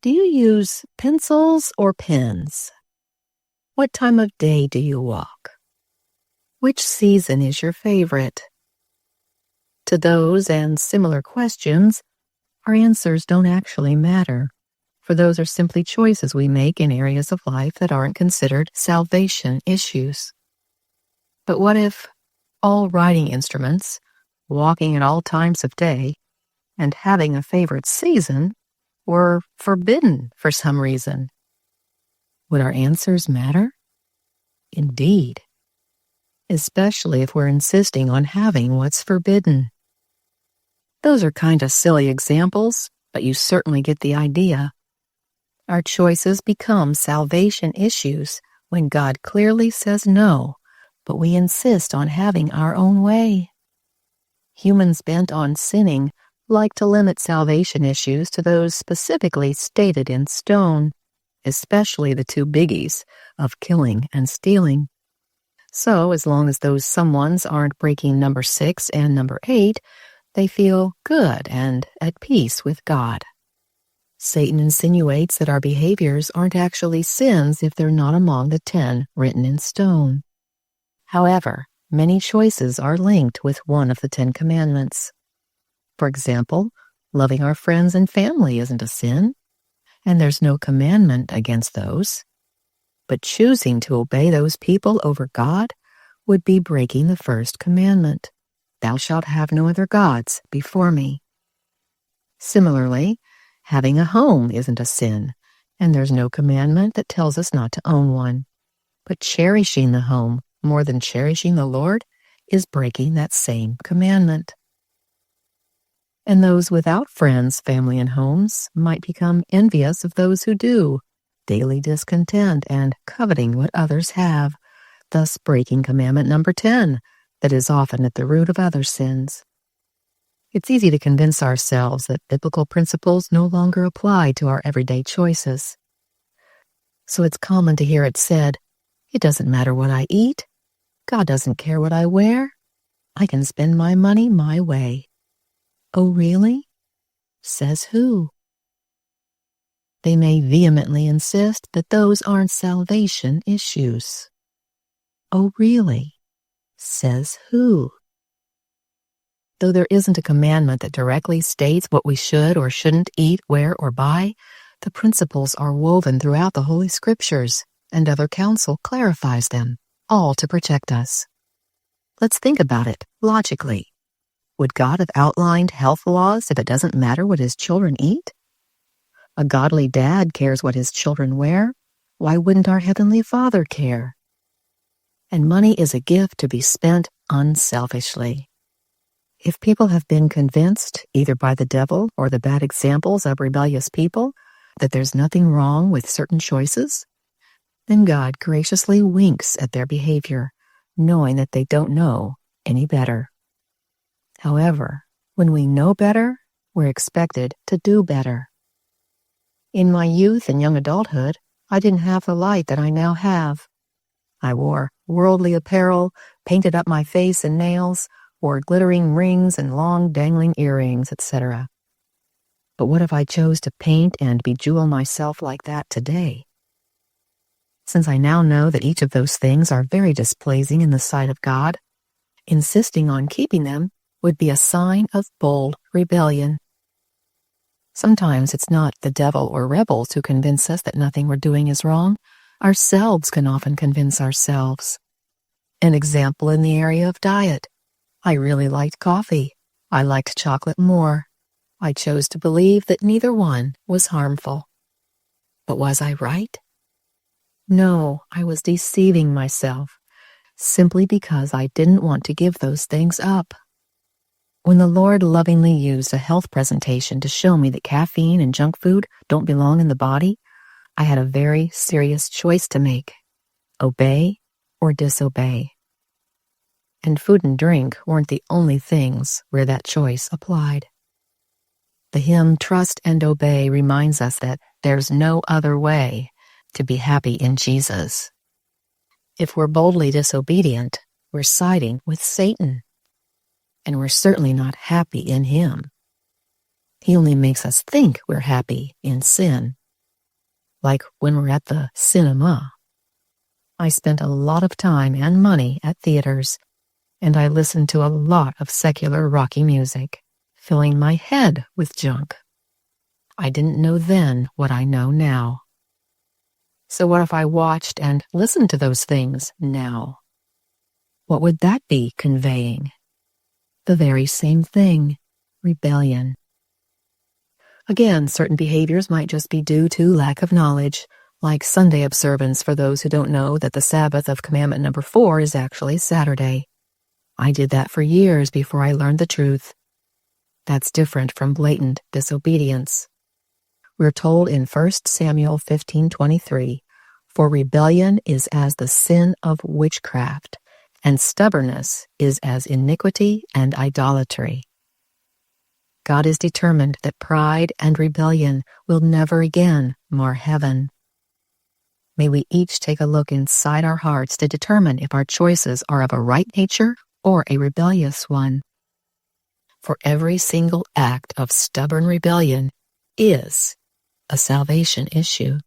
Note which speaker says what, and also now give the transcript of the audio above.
Speaker 1: Do you use pencils or pens? What time of day do you walk? Which season is your favorite? To those and similar questions, our answers don't actually matter, for those are simply choices we make in areas of life that aren't considered salvation issues. But what if all writing instruments, walking at all times of day, and having a favorite season were forbidden for some reason? Would our answers matter? Indeed. Especially if we're insisting on having what's forbidden. Those are kind of silly examples, but you certainly get the idea. Our choices become salvation issues when God clearly says no, but we insist on having our own way. Humans bent on sinning like to limit salvation issues to those specifically stated in stone, especially the two biggies of killing and stealing. So, as long as those someones aren't breaking number 6 and number 8, they feel good and at peace with God. Satan insinuates that our behaviors aren't actually sins if they're not among the 10 written in stone. However, many choices are linked with one of the 10 commandments. For example, loving our friends and family isn't a sin, and there's no commandment against those. But choosing to obey those people over God would be breaking the first commandment. Thou shalt have no other gods before me. Similarly, having a home isn't a sin, and there's no commandment that tells us not to own one. But cherishing the home more than cherishing the Lord is breaking that same commandment. And those without friends, family, and homes might become envious of those who do, daily discontent and coveting what others have, thus breaking commandment number 10, that is often at the root of other sins. It's easy to convince ourselves that biblical principles no longer apply to our everyday choices. So it's common to hear it said, "It doesn't matter what I eat. God doesn't care what I wear. I can spend my money my way." Oh, really? Says who? They may vehemently insist that those aren't salvation issues. Oh, really? Says who? Though there isn't a commandment that directly states what we should or shouldn't eat, wear, or buy, the principles are woven throughout the Holy Scriptures, and other counsel clarifies them, all to protect us. Let's think about it logically. Would God have outlined health laws if it doesn't matter what his children eat? A godly dad cares what his children wear. Why wouldn't our Heavenly Father care? And money is a gift to be spent unselfishly. If people have been convinced, either by the devil or the bad examples of rebellious people, that there's nothing wrong with certain choices, then God graciously winks at their behavior, knowing that they don't know any better. However, when we know better, we're expected to do better. In my youth and young adulthood, I didn't have the light that I now have. I wore worldly apparel, painted up my face and nails, wore glittering rings and long dangling earrings, etc. But what if I chose to paint and bejewel myself like that today? Since I now know that each of those things are very displeasing in the sight of God, insisting on keeping them would be a sign of bold rebellion. Sometimes it's not the devil or rebels who convince us that nothing we're doing is wrong. Ourselves can often convince ourselves. An example in the area of diet. I really liked coffee. I liked chocolate more. I chose to believe that neither one was harmful. But was I right? No, I was deceiving myself, simply because I didn't want to give those things up. When the Lord lovingly used a health presentation to show me that caffeine and junk food don't belong in the body, I had a very serious choice to make: obey or disobey. And food and drink weren't the only things where that choice applied. The hymn Trust and Obey reminds us that there's no other way to be happy in Jesus. If we're boldly disobedient, we're siding with Satan. And we're certainly not happy in him. He only makes us think we're happy in sin. like when we're at the cinema. I spent a lot of time and money at theaters, and I listened to a lot of secular rocky music, filling my head with junk. I didn't know then what I know now. So what if I watched and listened to those things now? What would that be conveying? The very same thing, rebellion. Again, certain behaviors might just be due to lack of knowledge, like Sunday observance for those who don't know that the Sabbath of commandment number 4 is actually Saturday. I did that for years before I learned the truth. That's different from blatant disobedience. We're told in 1 Samuel 15:23, "For rebellion is as the sin of witchcraft, and stubbornness is as iniquity and idolatry." God is determined that pride and rebellion will never again mar heaven. May we each take a look inside our hearts to determine if our choices are of a right nature or a rebellious one. For every single act of stubborn rebellion is a salvation issue.